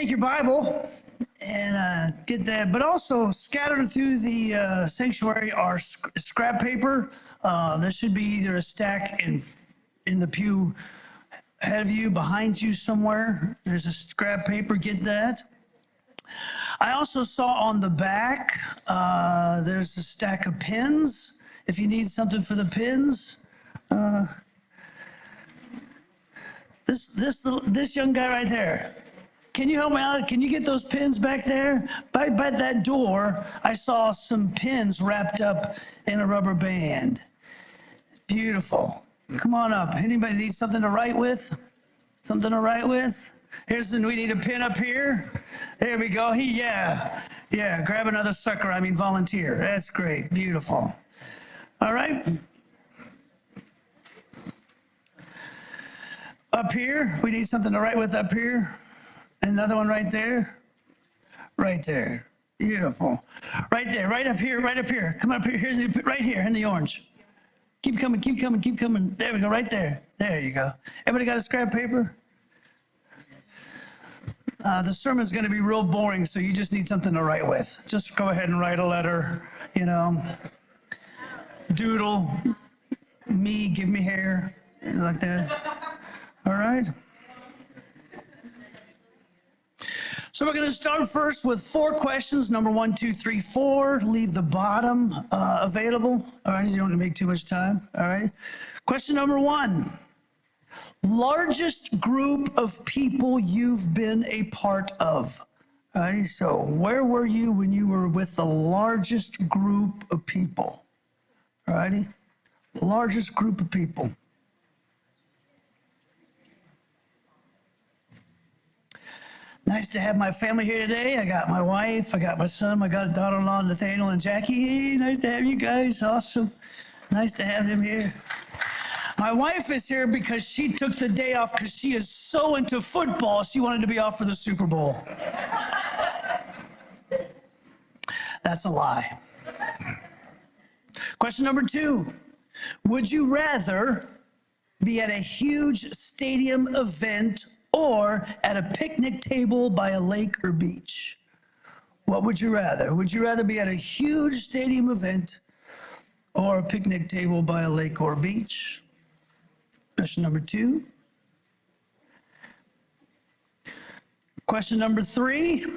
take your Bible and get that, but also scattered through the sanctuary are scrap paper. There should be either a stack in the pew ahead of you, behind you somewhere. There's a scrap paper, get that. I also saw on the back, there's a stack of pins. If you need something for the pins, this young guy right there. Can you help me out? Can you get those pins back there? By that door, I saw some pins wrapped up in a rubber band. Beautiful. Come on up. Anybody need something to write with? Something to write with? We need a pin up here. There we go. Yeah, grab another sucker. Volunteer. That's great. Beautiful. All right. Up here, we need something to write with up here. Another one right there. Right there. Beautiful. Right there, right up here. Come up here. Here's right here in the orange. Keep coming. There we go, right there. There you go. Everybody got a scrap paper? The sermon's going to be real boring, so you just need something to write with. Just go ahead and write a letter, doodle, me, give me hair, like that. All right? So we're going to start first with 4 questions. Number 1, 2, 3, 4. Leave the bottom available. All right, you don't want to make too much time. All right. Question number 1. Largest group of people you've been a part of. All right, so where were you when you were with the largest group of people? All righty, largest group of people. Nice to have my family here today. I got my wife, I got my son, I got a daughter-in-law, Nathaniel and Jackie. Hey, nice to have you guys. Awesome. Nice to have them here. My wife is here because she took the day off because she is so into football, she wanted to be off for the Super Bowl. That's a lie. Question number 2. Would you rather be at a huge stadium event or at a picnic table by a lake or beach? What would you rather? Would you rather be at a huge stadium event or a picnic table by a lake or beach? Question number 2. Question number 3.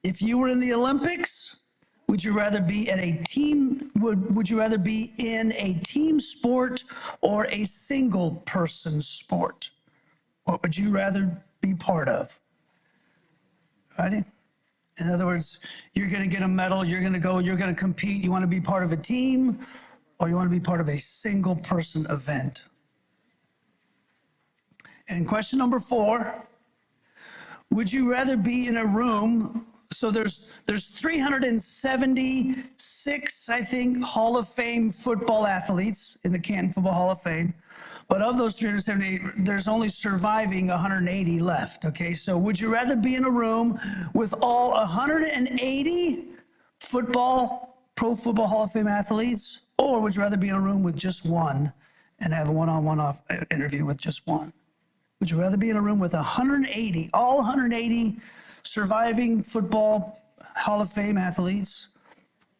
If you were in the Olympics, would you rather be at a team? Would you rather be in a team sport or a single person sport? What would you rather be part of? Right? In other words, you're going to get a medal, you're going to compete, you want to be part of a team, or you want to be part of a single person event. And question number 4, would you rather be in a room? So there's 376, I think, Hall of Fame football athletes in the Canton Football Hall of Fame. But of those 370, there's only surviving 180 left, okay? So would you rather be in a room with all 180 Pro Football Hall of Fame athletes, or would you rather be in a room with just one and have a one-on-one interview with just one? Would you rather be in a room with 180, all 180 surviving football Hall of Fame athletes,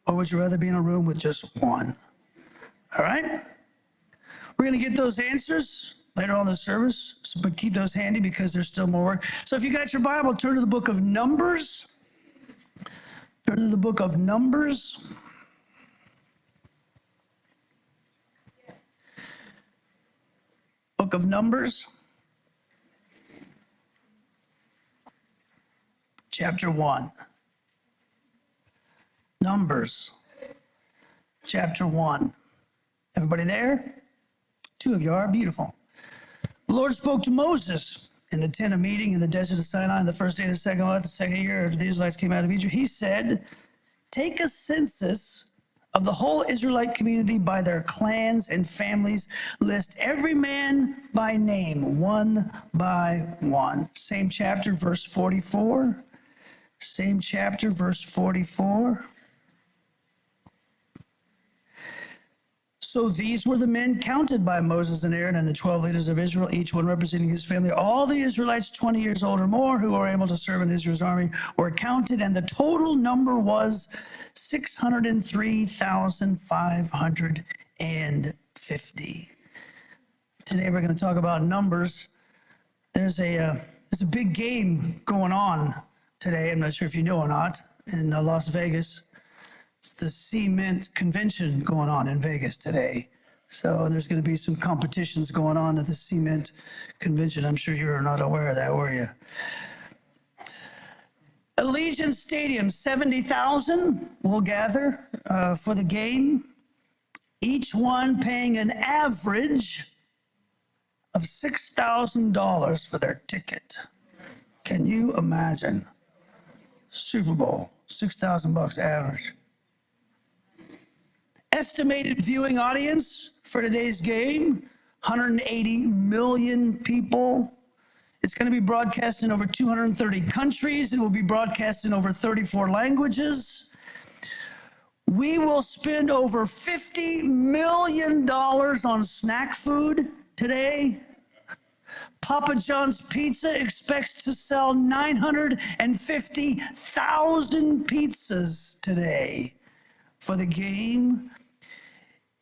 or would you rather be in a room with just one? All right? We're going to get those answers later on in the service, but keep those handy because there's still more work. So if you got your Bible, turn to the book of Numbers. Turn to the book of Numbers. Book of Numbers. Chapter 1. Numbers. Chapter 1. Everybody there? 2 of you are. Beautiful. The Lord spoke to Moses in the tent of meeting in the desert of Sinai on the first day of the second month, the second year after the Israelites came out of Egypt. He said, take a census of the whole Israelite community by their clans and families. List every man by name, one by one. Same chapter, verse 44. Same chapter, verse 44. So these were the men counted by Moses and Aaron and the 12 leaders of Israel, each one representing his family. All the Israelites 20 years old or more who were able to serve in Israel's army were counted, and the total number was 603,550. Today we're going to talk about numbers. There's a big game going on today. I'm not sure if you know or not, in Las Vegas. It's the Cement Convention going on in Vegas today. So there's going to be some competitions going on at the Cement Convention. I'm sure you were not aware of that, were you? Allegiant Stadium, 70,000 will gather for the game, each one paying an average of $6,000 for their ticket. Can you imagine? Super Bowl, $6,000 average. Estimated viewing audience for today's game, 180 million people. It's going to be broadcast in over 230 countries. It will be broadcast in over 34 languages. We will spend over $50 million on snack food today. Papa John's Pizza expects to sell 950,000 pizzas today for the game.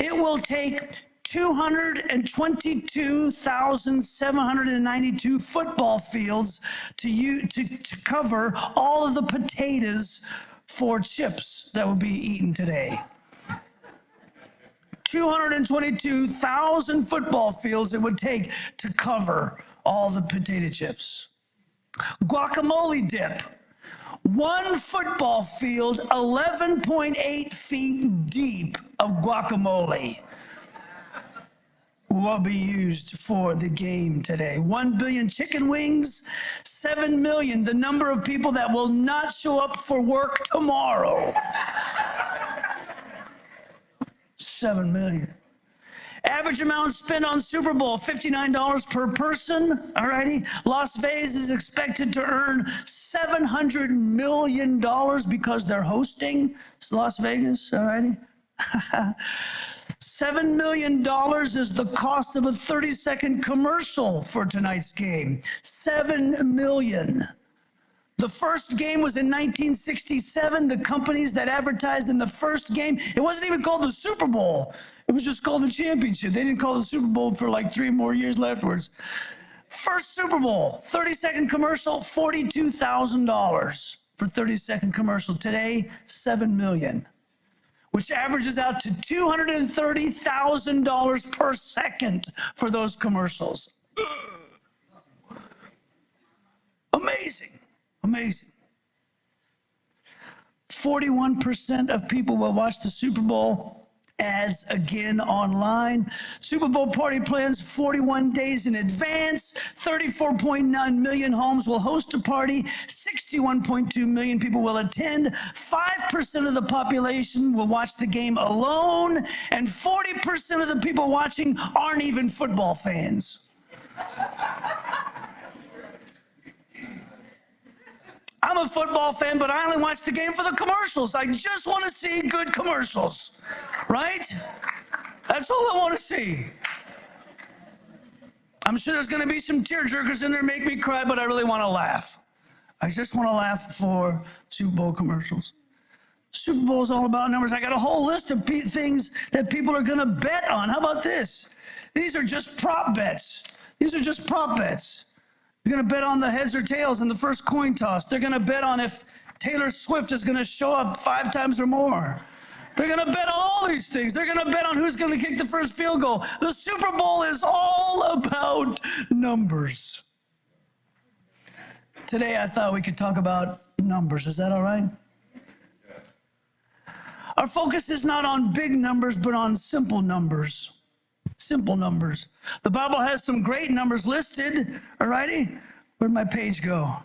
It will take 222,792 football fields to cover all of the potatoes for chips that will be eaten today. 222,000 football fields it would take to cover all the potato chips. Guacamole dip. One football field, 11.8 feet deep of guacamole will be used for the game today. 1 billion chicken wings, 7 million, the number of people that will not show up for work tomorrow. 7 million. Average amount spent on Super Bowl, $59 per person, all righty? Las Vegas is expected to earn $700 million because they're hosting Las Vegas, all righty? $7 million is the cost of a 30-second commercial for tonight's game. $7 million. The first game was in 1967. The companies that advertised in the first game, it wasn't even called the Super Bowl. It was just called the championship. They didn't call it the Super Bowl for like 3 more years afterwards. First Super Bowl, 30-second commercial, $42,000 for 30-second commercial. Today, $7 million, which averages out to $230,000 per second for those commercials. Amazing. Amazing. 41% of people will watch the Super Bowl ads again online. Super Bowl party plans 41 days in advance. 34.9 million homes will host a party. 61.2 million people will attend. 5% of the population will watch the game alone. And 40% of the people watching aren't even football fans. I'm a football fan, but I only watch the game for the commercials. I just want to see good commercials, right? That's all I want to see. I'm sure there's going to be some tearjerkers in there make me cry, but I really want to laugh. I just want to laugh for Super Bowl commercials. Super Bowl is all about numbers. I got a whole list of things that people are going to bet on. How about this? These are just prop bets. These are just prop bets. They're going to bet on the heads or tails in the first coin toss. They're going to bet on if Taylor Swift is going to show up 5 times or more. They're going to bet on all these things. They're going to bet on who's going to kick the first field goal. The Super Bowl is all about numbers. Today, I thought we could talk about numbers. Is that all right? Our focus is not on big numbers, but on simple numbers. Simple numbers. The Bible has some great numbers listed. All righty? Where'd my page go?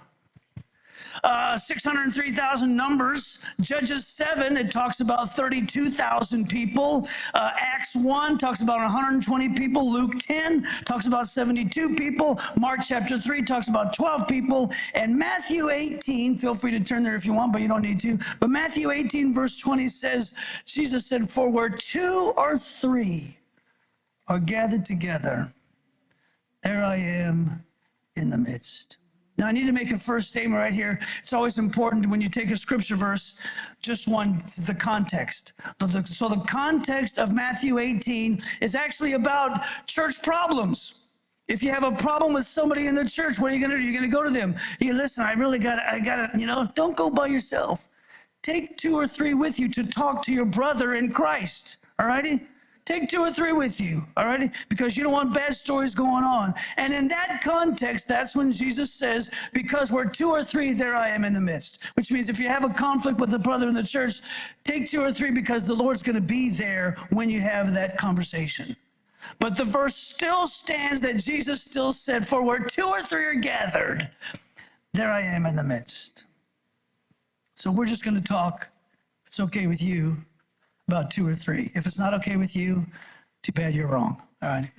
603,000 Numbers. Judges 7, it talks about 32,000 people. Acts 1 talks about 120 people. Luke 10 talks about 72 people. Mark chapter 3 talks about 12 people. And Matthew 18, feel free to turn there if you want, but you don't need to. But Matthew 18 verse 20 says, Jesus said, for where 2 or 3 are gathered together, there I am in the midst. Now, I need to make a first statement right here. It's always important when you take a scripture verse, just one, the context. So the context of Matthew 18 is actually about church problems. If you have a problem with somebody in the church, what are you going to do? You're going to go to them. You listen, I got to, don't go by yourself. Take 2 or 3 with you to talk to your brother in Christ, all righty? Take 2 or 3 with you, all right? Because you don't want bad stories going on. And in that context, that's when Jesus says, because where 2 or 3, there I am in the midst. Which means if you have a conflict with a brother in the church, take 2 or 3 because the Lord's going to be there when you have that conversation. But the verse still stands that Jesus still said, for where 2 or 3 are gathered, there I am in the midst. So we're just going to talk, if it's okay with you, about 2 or 3. If it's not okay with you, too bad, you're wrong. All right.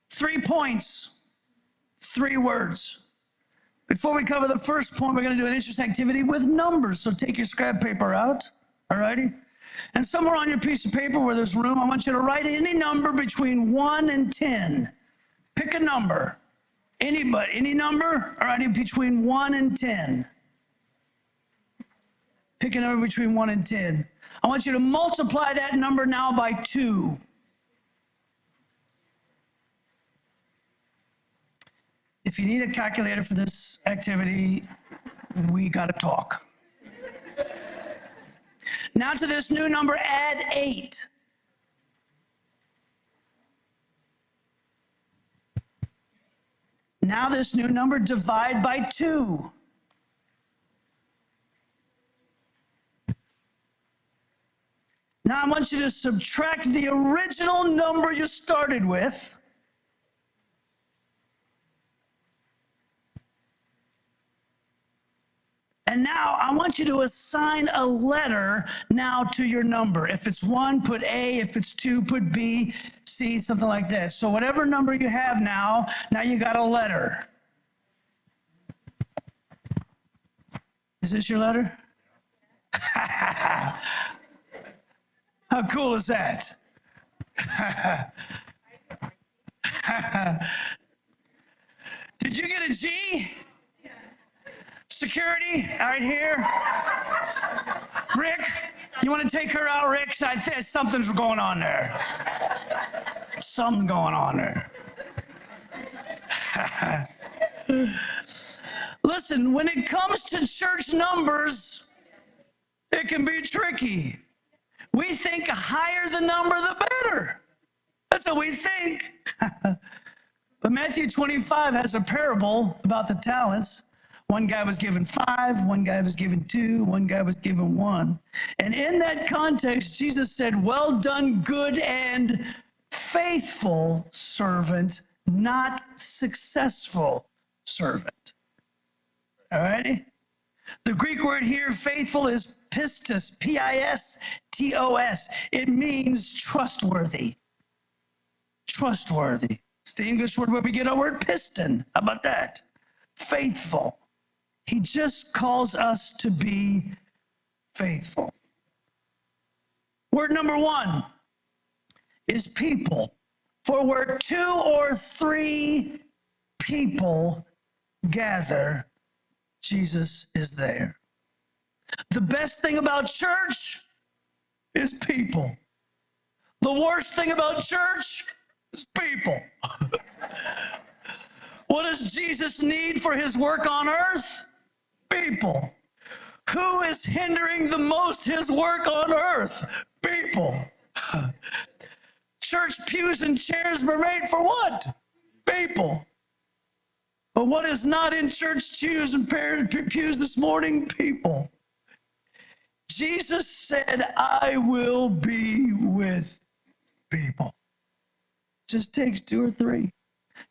3 points, 3 words. Before we cover the first point, we're going to do an interesting activity with numbers. So take your scrap paper out, all righty? And somewhere on your piece of paper where there's room, I want you to write any number between 1 and 10. Pick a number. Anybody, any number, all righty, between 1 and 10. Pick a number between 1 and 10. I want you to multiply that number now by 2. If you need a calculator for this activity, we got to talk. Now to this new number, add 8. Now this new number, divide by 2. Now I want you to subtract the original number you started with. And now I want you to assign a letter now to your number. If it's 1, put A. If it's 2, put B, C, something like that. So whatever number you have now you got a letter. Is this your letter? How cool is that? Did you get a G? Security, right here. Rick, you want to take her out, Rick? I think something's going on there. Something going on there. Listen, when it comes to church numbers, it can be tricky. We think the higher the number, the better. That's what we think. But Matthew 25 has a parable about the talents. One guy was given 5, one guy was given 2, one guy was given 1. And in that context, Jesus said, well done, good and faithful servant, not successful servant. All righty? The Greek word here, faithful, is pistos, P-I-S-T-O-S. It means trustworthy. Trustworthy. It's the English word where we get our word piston. How about that? Faithful. He just calls us to be faithful. Word number 1 is people. For where 2 or 3 people gather, Jesus is there. The best thing about church is people. The worst thing about church is people. What does Jesus need for his work on earth? People. Who is hindering the most his work on earth? People. Church pews and chairs were made for what? People. But what is not in church pews and pews this morning? People. Jesus said, I will be with people. Just takes 2 or 3.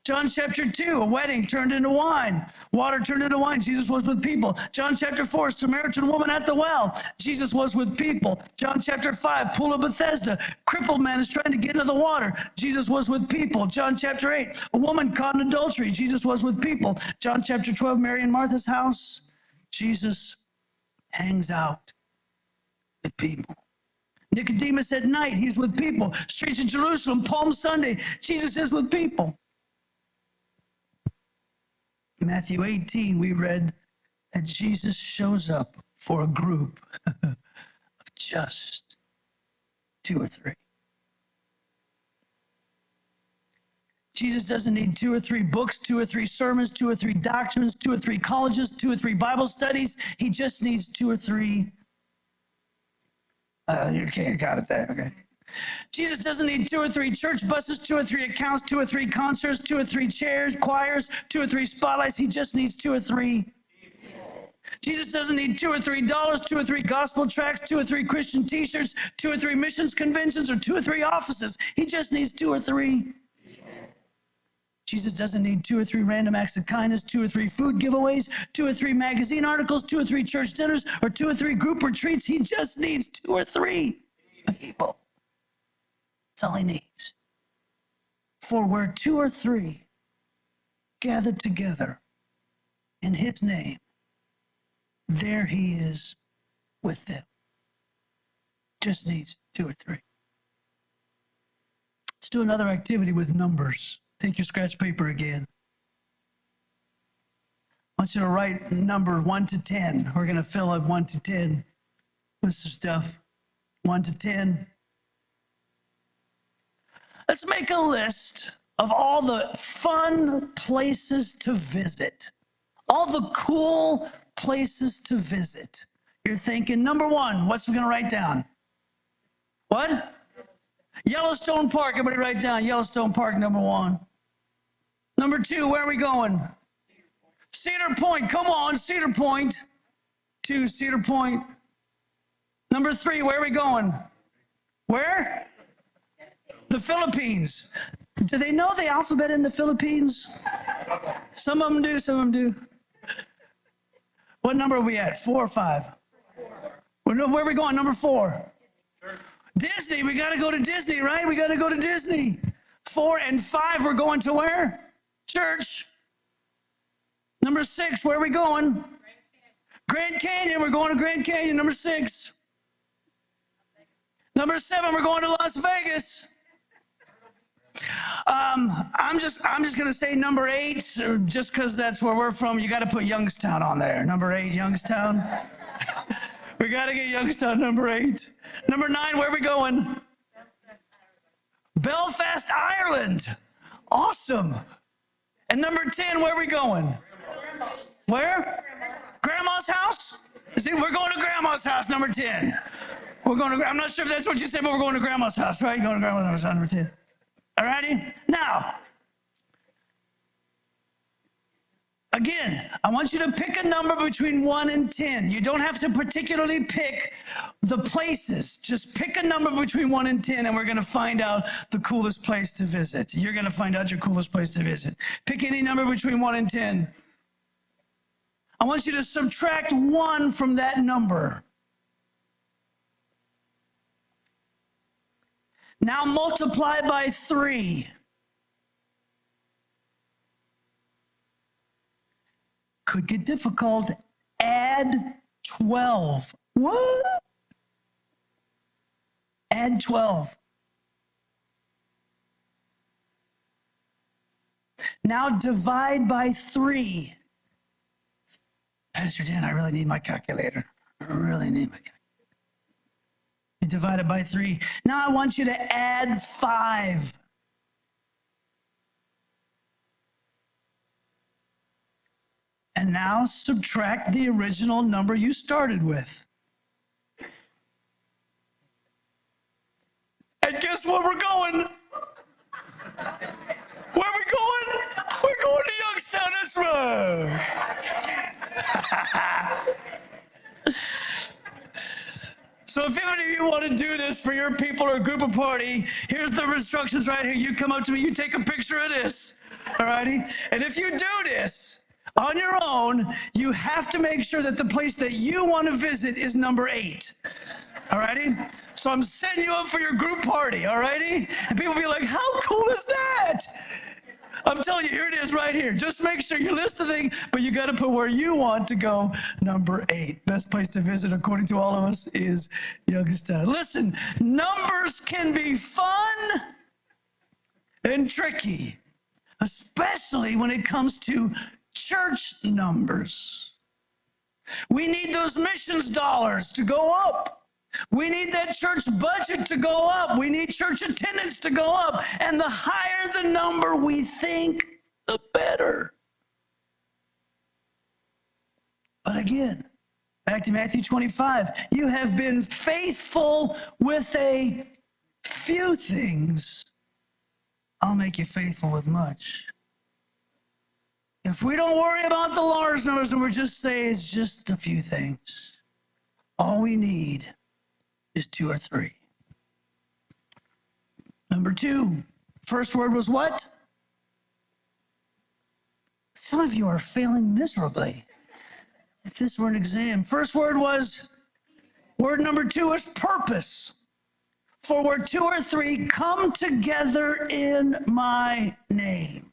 John chapter 2, a wedding turned into wine. Water turned into wine. Jesus was with people. John chapter 4, Samaritan woman at the well. Jesus was with people. John chapter 5, pool of Bethesda. Crippled man is trying to get into the water. Jesus was with people. John chapter 8, a woman caught in adultery. Jesus was with people. John chapter 12, Mary and Martha's house. Jesus hangs out with people. Nicodemus at night, he's with people. Streets of Jerusalem, Palm Sunday, Jesus is with people. Matthew 18, we read that Jesus shows up for a group of just 2 or 3. Jesus doesn't need 2 or 3 books, 2 or 3 sermons, 2 or 3 doctrines, 2 or 3 colleges, 2 or 3 Bible studies. He just needs 2 or 3. Okay, I got it there. Okay. Jesus doesn't need 2 or 3 church buses, 2 or 3 accounts, 2 or 3 concerts, 2 or 3 chairs, choirs, 2 or 3 spotlights. He just needs 2 or 3. Jesus doesn't need $2 or $3, 2 or 3 gospel tracts, 2 or 3 Christian t-shirts, 2 or 3 missions conventions, or 2 or 3 offices. He just needs 2 or 3. Jesus doesn't need 2 or 3 random acts of kindness, 2 or 3 food giveaways, 2 or 3 magazine articles, 2 or 3 church dinners, or 2 or 3 group retreats. He just needs 2 or 3 people. That's all he needs. For where 2 or 3 gathered together in his name, there he is with them. Just needs 2 or 3. Let's do another activity with numbers. Take your scratch paper again. I want you to write number 1 to 10. We're going to fill up 1 to 10 with some stuff. 1 to 10. Let's make a list of all the fun places to visit. All the cool places to visit. You're thinking, number 1, what's we going to write down? What? Yellowstone Park. Everybody write down Yellowstone Park, number 1. Number 2, where are we going? Cedar Point. Come on, Cedar Point. 2, Cedar Point. Number 3, where are we going? Where? The Philippines. Do they know the alphabet in the Philippines? Some of them do, some of them do. What number are we at? 4 or 5? Where are we going? Number 4. Disney. We got to go to Disney, right? We got to go to Disney. 4 and 5, we're going to where? Church. Number 6, where are we going? Grand Canyon. We're going to Grand Canyon. Number 6. Number 7, we're going to Las Vegas. I'm just going to say number 8, just because that's where we're from. You got to put Youngstown on there. Number 8, Youngstown. We got to get Youngstown, number 8. Number 9, where are we going? Belfast, Ireland. Awesome. And number 10, where are we going? Where? Grandma's house? See, we're going to Grandma's house, number 10. We're going to, I'm not sure if that's what you said, but we're going to Grandma's house, right? Going to Grandma's house, number 10. All righty? Now, again, I want you to pick a number between 1 and 10. You don't have to particularly pick the places. Just pick a number between 1 and 10, and we're going to find out the coolest place to visit. You're going to find out your coolest place to visit. Pick any number between 1 and 10. I want you to subtract 1 from that number. Now multiply by 3. Could get difficult. Add 12. What? Add 12. Now divide by 3. Pastor Dan, I really need my calculator. I really need my calculator. You divide it by 3. Now I want you to add 5. And now subtract the original number you started with. And guess where we're going? Where are we going? We're going to Youngstown, that's right. So if any of you want to do this for your people or group of party, here's the instructions right here. You come up to me, you take a picture of this. All righty? And if you do this on your own, you have to make sure that the place that you want to visit is number 8. All righty? So I'm setting you up for your group party, all righty? And people will be like, how cool is that? I'm telling you, here it is right here. Just make sure you list the thing, but you got to put where you want to go, number 8. Best place to visit, according to all of us, is Youngstown. Listen, numbers can be fun and tricky, especially when it comes to church numbers. We need those missions dollars to go up. We need that church budget to go up. We need church attendance to go up. And the higher the number we think, the better. But again, back to Matthew 25, you have been faithful with a few things. I'll make you faithful with much. If we don't worry about the large numbers and we just say it's just a few things, all we need is 2 or 3. Number 2, first word was what? Some of you are failing miserably. If this were an exam, first word number 2 is purpose. For where 2 or 3 come together in my name.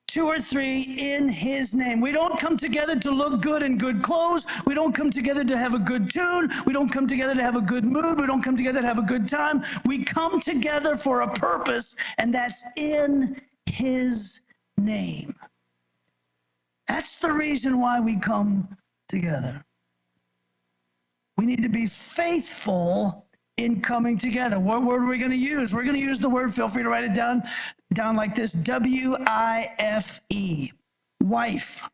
2 or 3 in his name. We don't come together to look good in good clothes. We don't come together to have a good tune. We don't come together to have a good mood. We don't come together to have a good time. We come together for a purpose, and that's in his name. That's the reason why we come together. We need to be faithful in coming together. What word are we going to use? We're going to use the word, feel free to write it down like this, W-I-F-E, wife.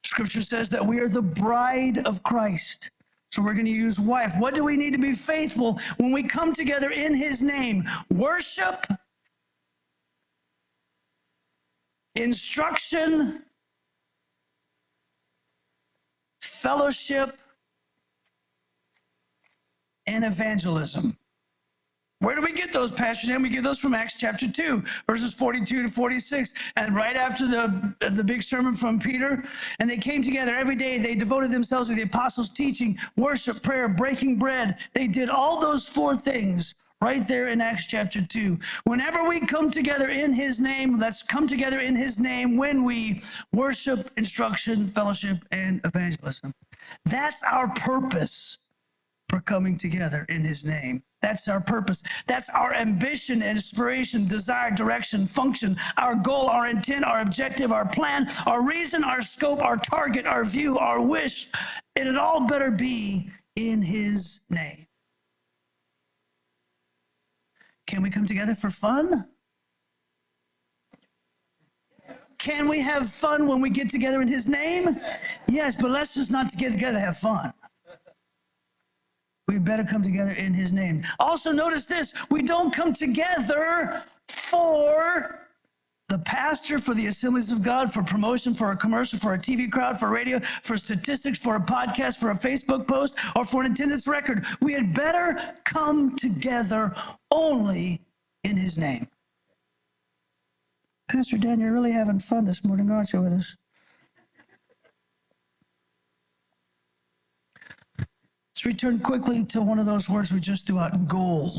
Scripture says that we are the bride of Christ. So we're going to use wife. What do we need to be faithful when we come together in his name? Worship, instruction, fellowship, and evangelism. Where do we get those, Pastor Dan? We get those from Acts chapter 2, verses 42 to 46. And right after the big sermon from Peter, and they came together every day. They devoted themselves to the apostles' teaching, worship, prayer, breaking bread. They did all those 4 things right there in Acts chapter 2. Whenever we come together in his name, let's come together in his name when we worship, instruction, fellowship, and evangelism. That's our purpose for coming together in his name. That's our purpose. That's our ambition, inspiration, desire, direction, function, our goal, our intent, our objective, our plan, our reason, our scope, our target, our view, our wish. And it all better be in his name. Can we come together for fun? Can we have fun when we get together in his name? Yes, but let's just not get together to have fun. We better come together in his name. Also, notice this. We don't come together for the pastor, for the Assemblies of God, for promotion, for a commercial, for a TV crowd, for radio, for statistics, for a podcast, for a Facebook post, or for an attendance record. We had better come together only in his name. Pastor Dan, you're really having fun this morning, aren't you, with us? Let's return quickly to one of those words we just threw out, goal.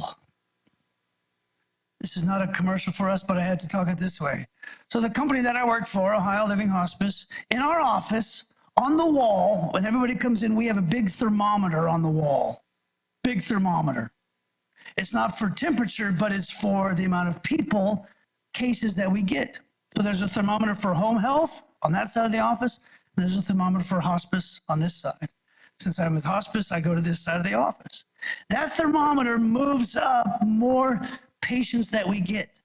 This is not a commercial for us, but I had to talk it this way. So the company that I work for, Ohio Living Hospice, in our office, on the wall, when everybody comes in, we have a big thermometer on the wall. Big thermometer. It's not for temperature, but it's for the amount of cases that we get. So there's a thermometer for home health on that side of the office, and there's a thermometer for hospice on this side. Since I'm with hospice, I go to this side of the office. That thermometer moves up more patients that we get.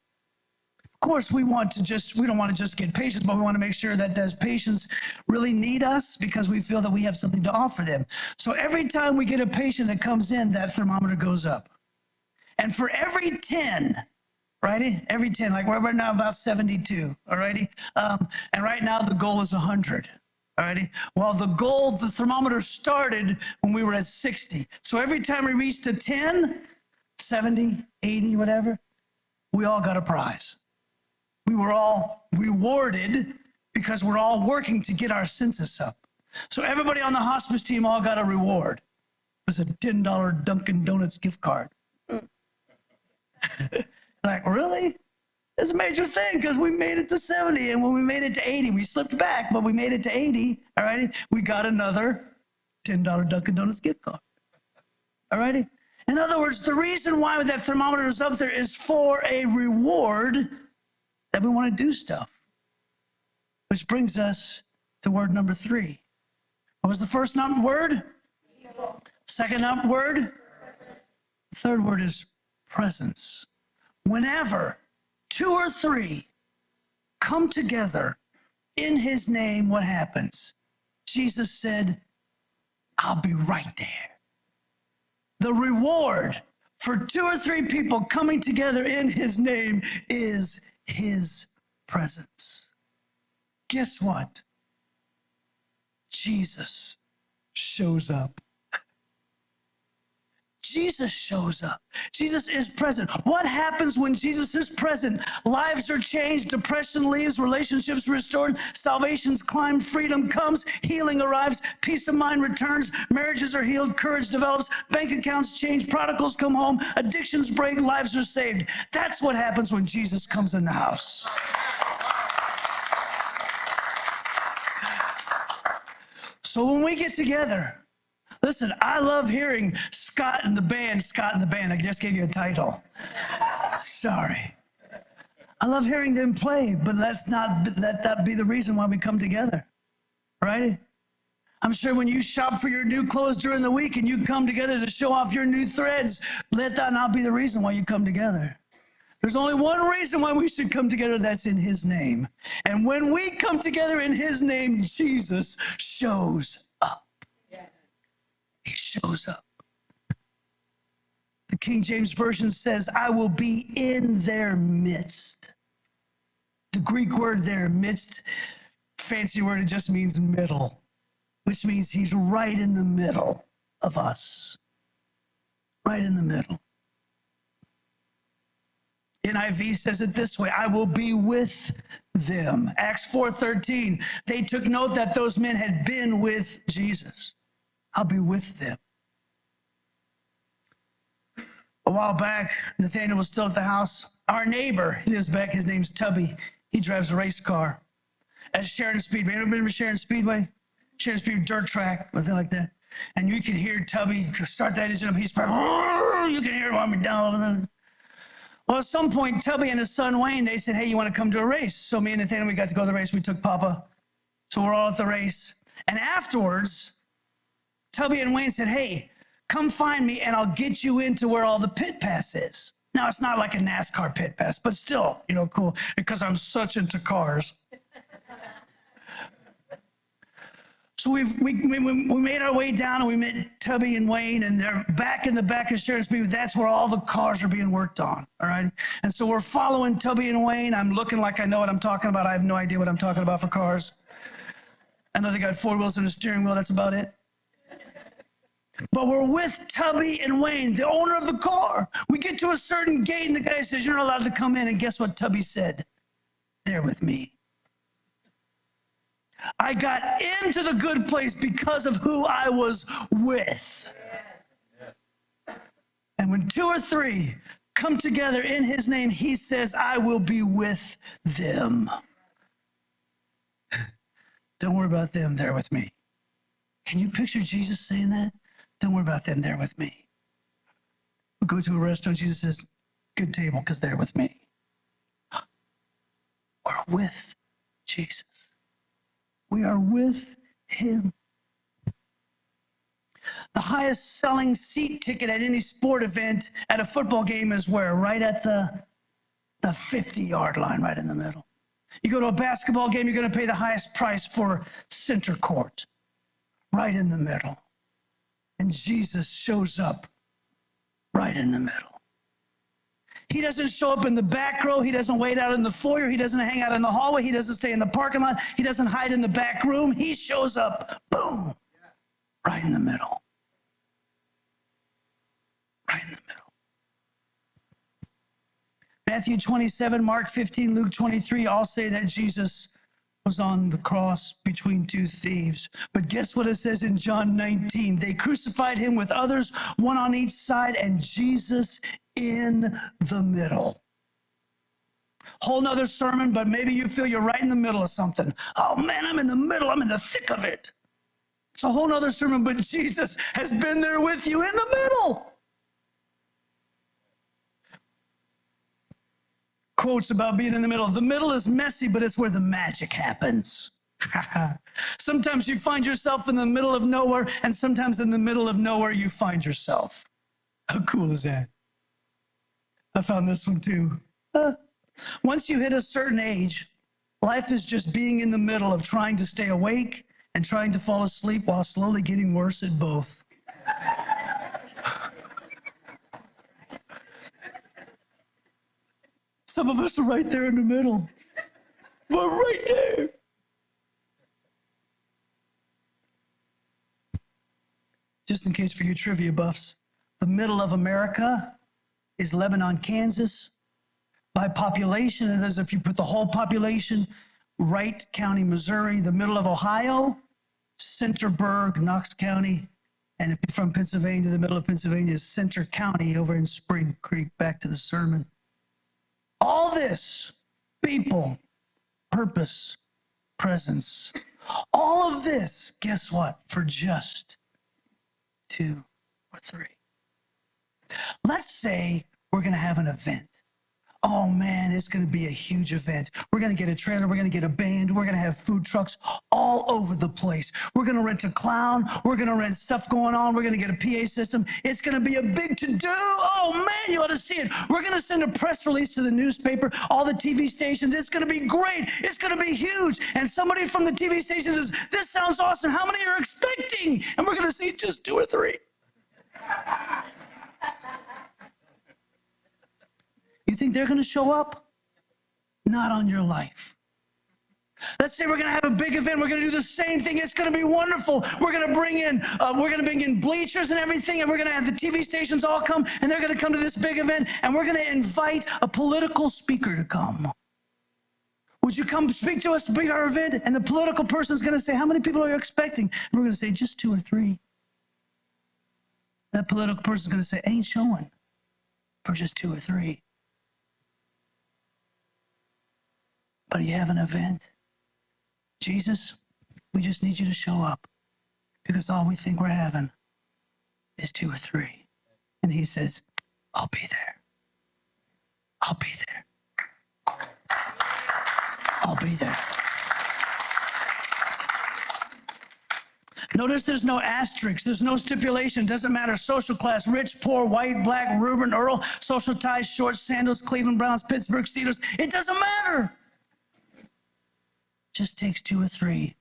Of course, we don't want to just get patients, but we want to make sure that those patients really need us because we feel that we have something to offer them. So every time we get a patient that comes in, that thermometer goes up. And for every 10, righty? Every 10, like we're now about 72, all righty? And right now the goal is 100. Alrighty. Well, the thermometer started when we were at 60. So every time we reached a 10, 70, 80, whatever, we all got a prize. we were all rewarded because we're all working to get our census up. So everybody on the hospice team all got a reward. It was a $10 Dunkin' Donuts gift card. Like, really? It's a major thing because we made it to 70, and when we made it to 80, we slipped back, but we made it to 80, all right? We got another $10 Dunkin' Donuts gift card, all righty? In other words, the reason why that thermometer is up there is for a reward that we want to do stuff, which brings us to word number 3. What was the first word? Second word? The third word is presence. Whenever 2 or 3 come together in his name, what happens? Jesus said, I'll be right there. The reward for 2 or 3 people coming together in his name is his presence. Guess what? Jesus shows up. Jesus shows up. Jesus is present. What happens when Jesus is present? Lives are changed, depression leaves, relationships restored, salvations climb, freedom comes, healing arrives, peace of mind returns, marriages are healed, courage develops, bank accounts change, prodigals come home, addictions break, lives are saved. That's what happens when Jesus comes in the house. So when we get together, listen, I love hearing Scott and the band. I just gave you a title. Sorry. I love hearing them play, but let that be the reason why we come together, right? I'm sure when you shop for your new clothes during the week and you come together to show off your new threads, let that not be the reason why you come together. There's only one reason why we should come together, that's in his name. And when we come together in his name, Jesus shows up. He shows up. The King James Version says, I will be in their midst. The Greek word there, midst, fancy word, it just means middle, which means he's right in the middle of us. Right in the middle. NIV says it this way, I will be with them. Acts 4:13, they took note that those men had been with Jesus. I'll be with them. A while back, Nathaniel was still at the house. Our neighbor, he lives back, his name's Tubby. He drives a race car at Sheridan Speedway. Ever been to Sheridan Speedway? Sheridan Speedway dirt track, something like that. And you can hear Tubby start that engine up. He's probably, you can hear him on me down. Well, at some point, Tubby and his son Wayne, they said, hey, you want to come to a race? So me and Nathaniel, we got to go to the race. We took Papa. So we're all at the race. And afterwards, Tubby and Wayne said, hey, come find me and I'll get you into where all the pit pass is. Now, it's not like a NASCAR pit pass, but still, cool, because I'm such into cars. So we made our way down and we met Tubby and Wayne, and they're back in the back of Sheridan Speedway. That's where all the cars are being worked on, all right? And so we're following Tubby and Wayne. I'm looking like I know what I'm talking about. I have no idea what I'm talking about for cars. I know they got 4 wheels and a steering wheel. That's about it. But we're with Tubby and Wayne, the owner of the car. We get to a certain gate, and the guy says, you're not allowed to come in. And guess what Tubby said? They're with me. I got into the good place because of who I was with. And when 2 or 3 come together in his name, he says, I will be with them. Don't worry about them, they're with me. Can you picture Jesus saying that? Don't worry about them, they're with me. We go to a restaurant, Jesus says, good table, because they're with me. We're with Jesus. We are with him. The highest selling seat ticket at any sport event at a football game is where? Right at the 50-yard line, right in the middle. You go to a basketball game, you're going to pay the highest price for center court, right in the middle. And Jesus shows up right in the middle. He doesn't show up in the back row. He doesn't wait out in the foyer. He doesn't hang out in the hallway. He doesn't stay in the parking lot. He doesn't hide in the back room. He shows up, boom, right in the middle. Right in the middle. Matthew 27, Mark 15, Luke 23 all say that Jesus was on the cross between two thieves. But guess what it says in John 19? They crucified him with others, one on each side, and Jesus in the middle. Whole nother sermon, but maybe you feel you're right in the middle of something. Oh man, I'm in the middle. I'm in the thick of it. It's a whole nother sermon, but Jesus has been there with you in the middle. Quotes about being in the middle. The middle is messy, but it's where the magic happens. Sometimes you find yourself in the middle of nowhere, and sometimes in the middle of nowhere you find yourself. How cool is that? I found this one too. Once you hit a certain age, life is just being in the middle of trying to stay awake and trying to fall asleep while slowly getting worse at both. Some of us are right there in the middle. We're right there. Just in case for you trivia buffs, the middle of America is Lebanon, Kansas. By population, it is if you put the whole population, Wright County, Missouri. The middle of Ohio, Centerburg, Knox County. And if you're from Pennsylvania, the middle of Pennsylvania is Center County over in Spring Creek. Back to the sermon. All this, people, purpose, presence, all of this, guess what? For just 2 or 3. Let's say we're going to have an event. Oh man, it's going to be a huge event. We're going to get a trailer. We're going to get a band. We're going to have food trucks all over the place. We're going to rent a clown. We're going to rent stuff going on. We're going to get a PA system. It's going to be a big to-do. Oh man, you ought to see it. We're going to send a press release to the newspaper, all the TV stations. It's going to be great. It's going to be huge. And somebody from the TV station says, this sounds awesome. How many are expecting? And we're going to see just 2 or 3. You think they're going to show up? Not on your life. Let's say we're going to have a big event. We're going to do the same thing. It's going to be wonderful. We're going to bring in bleachers and everything, and we're going to have the TV stations all come, and they're going to come to this big event, and we're going to invite a political speaker to come. Would you come speak to us at our event? And the political person is going to say, how many people are you expecting? And we're going to say, just 2 or 3. That political person is going to say, ain't showing for just 2 or 3. But you have an event. Jesus, we just need you to show up because all we think we're having is 2 or 3. And he says, I'll be there. I'll be there. I'll be there. Notice there's no asterisk. There's no stipulation. Doesn't matter. Social class, rich, poor, white, black, Reuben, Earl, social ties, shorts, sandals, Cleveland Browns, Pittsburgh Steelers. It doesn't matter. Just takes 2 or 3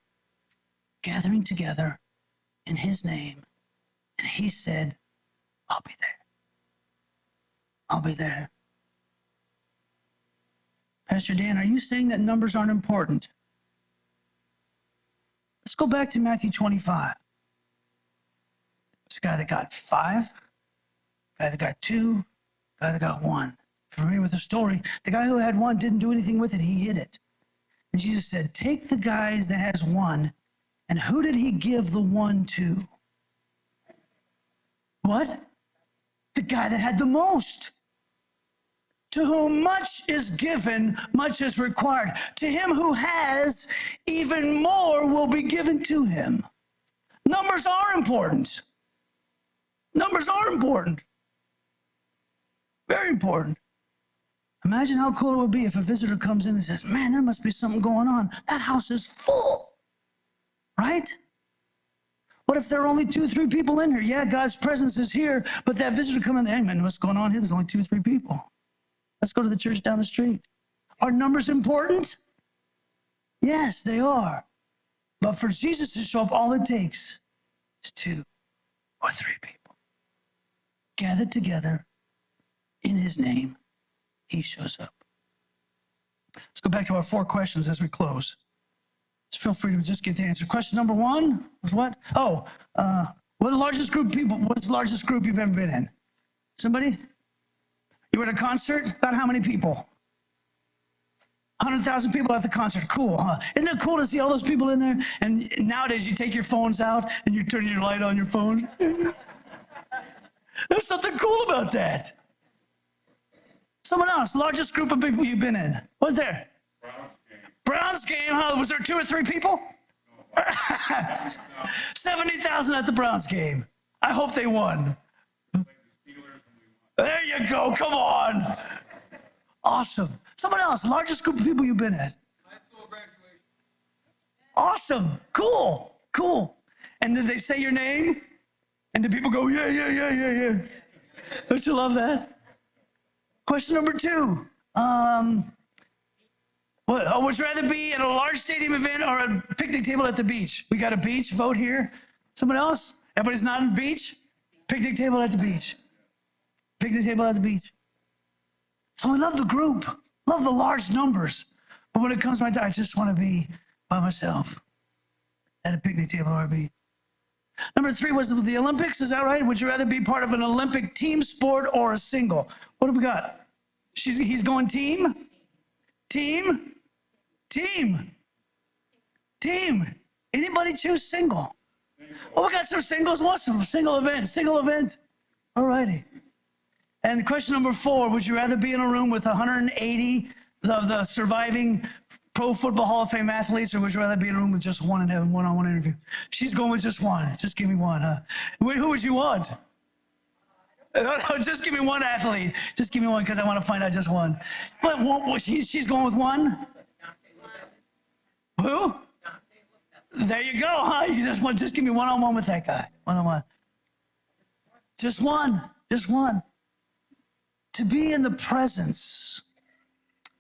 gathering together in his name. And he said, I'll be there. I'll be there. Pastor Dan, are you saying that numbers aren't important? Let's go back to Matthew 25. This guy that got 5, guy that got 2, guy that got 1. If you're familiar with the story, the guy who had 1 didn't do anything with it. He hid it. And Jesus said, take the guy that has 1, and who did he give the 1 to? What? The guy that had the most. To whom much is given, much is required. To him who has, even more will be given to him. Numbers are important. Numbers are important. Very important. Imagine how cool it would be if a visitor comes in and says, man, there must be something going on. That house is full, right? What if there are only 2 or 3 people in here? Yeah, God's presence is here, but that visitor come in there, hey man, what's going on here? There's only 2 or 3 people. Let's go to the church down the street. Are numbers important? Yes, they are. But for Jesus to show up, all it takes is 2 or 3 people gathered together in his name. He shows up. Let's go back to our 4 questions as we close. Just feel free to just get the answer. Question number 1 was what? Oh, what's the largest group of people? What's the largest group you've ever been in? Somebody? You were at a concert? About how many people? 100,000 people at the concert. Cool, huh? Isn't it cool to see all those people in there? And nowadays you take your phones out and you turn your light on your phone. There's something cool about that. Someone else, largest group of people you've been in. What's there? Browns game, huh? Was there 2 or 3 people? 70,000 at the Browns game. I hope they won. There you go, come on. Awesome. Someone else, largest group of people you've been at. High school graduation. Awesome, cool. And did they say your name? And did people go, yeah. Don't you love that? Question number 2. Would you rather be at a large stadium event or a picnic table at the beach? We got a beach, vote here. Someone else? Everybody's not on the beach? Picnic table at the beach. Picnic table at the beach. So we love the group, love the large numbers. But when it comes to my time, I just want to be by myself at a picnic table or a beach. Number 3 was the Olympics, is that right? Would you rather be part of an Olympic team sport or a single? What do we got? He's going team? Team? Anybody choose single? Oh, we got some singles. What's some single event? All righty. And question number 4, would you rather be in a room with 180 of the surviving Pro Football Hall of Fame athletes, or would you rather be in a room with just one and have a one-on-one interview? She's going with just one. Just give me one, huh? Wait, who would you want? No, just give me one athlete. Just give me one because I want to find out just one. But she's going with one? Who? There you go, huh? You just give me one-on-one with that guy. One-on-one. Just one. To be in the presence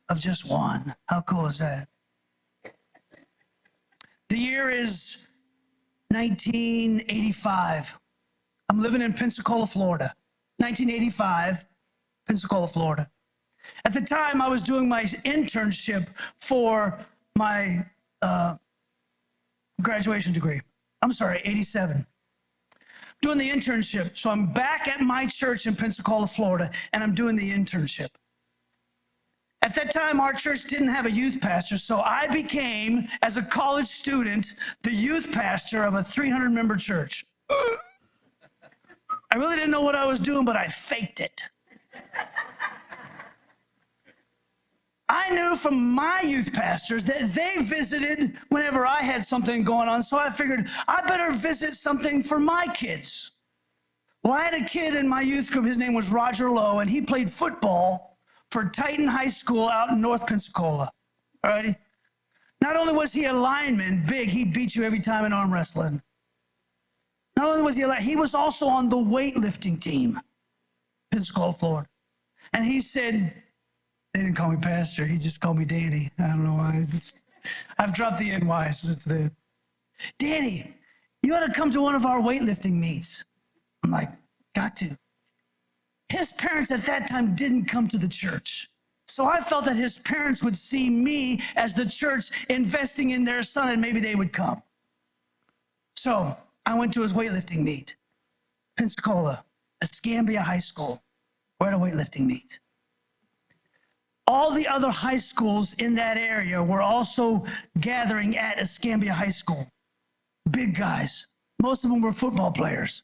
of just one. How cool is that? The year is 1985. I'm living in Pensacola, Florida. 1985, Pensacola, Florida. At the time, I was doing my internship for my graduation degree. I'm sorry, 87. Doing the internship. So I'm back at my church in Pensacola, Florida, and I'm doing the internship. At that time, our church didn't have a youth pastor, so I became, as a college student, the youth pastor of a 300-member church. I really didn't know what I was doing, but I faked it. I knew from my youth pastors that they visited whenever I had something going on, so I figured I better visit something for my kids. Well, I had a kid in my youth group, his name was Roger Lowe, and he played football for Titan High School out in North Pensacola. All righty? Not only was he a lineman, big, he beat you every time in arm wrestling. Not only was he was also on the weightlifting team, Pensacola, Florida. And he said, they didn't call me pastor, he just called me Danny. I don't know why. I've dropped the NY since then. Danny, you ought to come to one of our weightlifting meets. I'm like, got to. His parents at that time didn't come to the church. So I felt that his parents would see me as the church investing in their son and maybe they would come. So I went to his weightlifting meet. Pensacola, Escambia High School. We're at a weightlifting meet. All the other high schools in that area were also gathering at Escambia High School. Big guys. Most of them were football players.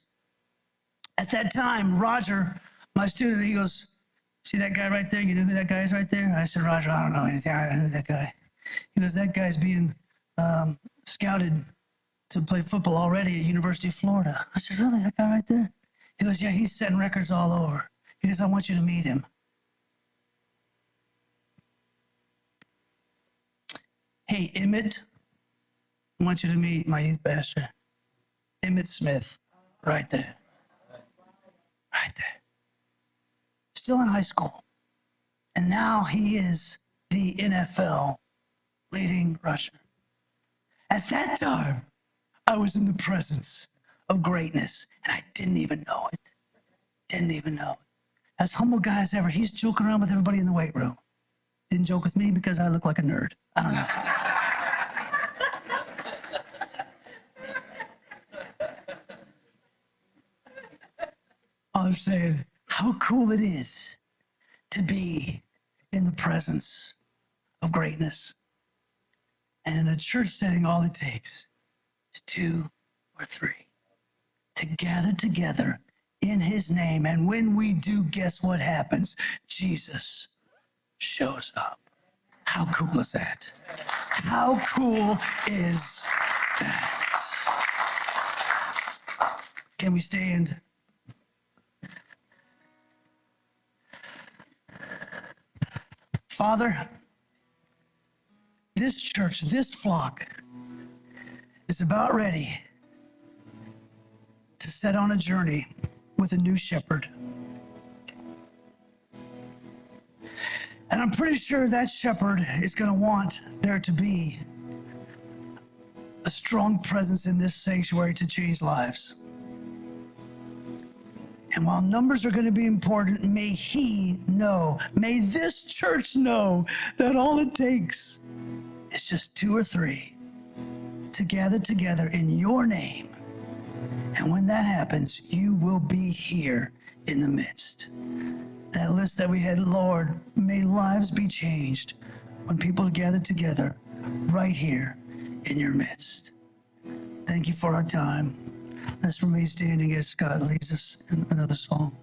At that time, Roger, my student, he goes, see that guy right there? You know who that guy is right there? I said, Roger, I don't know anything. I don't know that guy. He goes, that guy's being scouted to play football already at University of Florida. I said, really, that guy right there? He goes, yeah, he's setting records all over. He goes, I want you to meet him. Hey, Emmett, I want you to meet my youth pastor, Emmett Smith, right there. Right there. Still in high school. And now he is the NFL leading rusher. At that time, I was in the presence of greatness, and I didn't even know it. Didn't even know it. As humble guy as ever, he's joking around with everybody in the weight room. Didn't joke with me because I look like a nerd. I don't know. I'm saying, how cool it is to be in the presence of greatness. And in a church setting, all it takes is 2 or 3 to gather together in his name. And when we do, guess what happens? Jesus shows up. How cool is that? How cool is that? Can we stand? Father, this church, this flock is about ready to set on a journey with a new shepherd. And I'm pretty sure that shepherd is going to want there to be a strong presence in this sanctuary to change lives. And while numbers are going to be important, may he know, may this church know that all it takes is just 2 or 3 to gather together in your name. And when that happens, you will be here in the midst. That list that we had, Lord, may lives be changed when people gather together right here in your midst. Thank you for our time. Let's remain standing as Scott leads us in another song.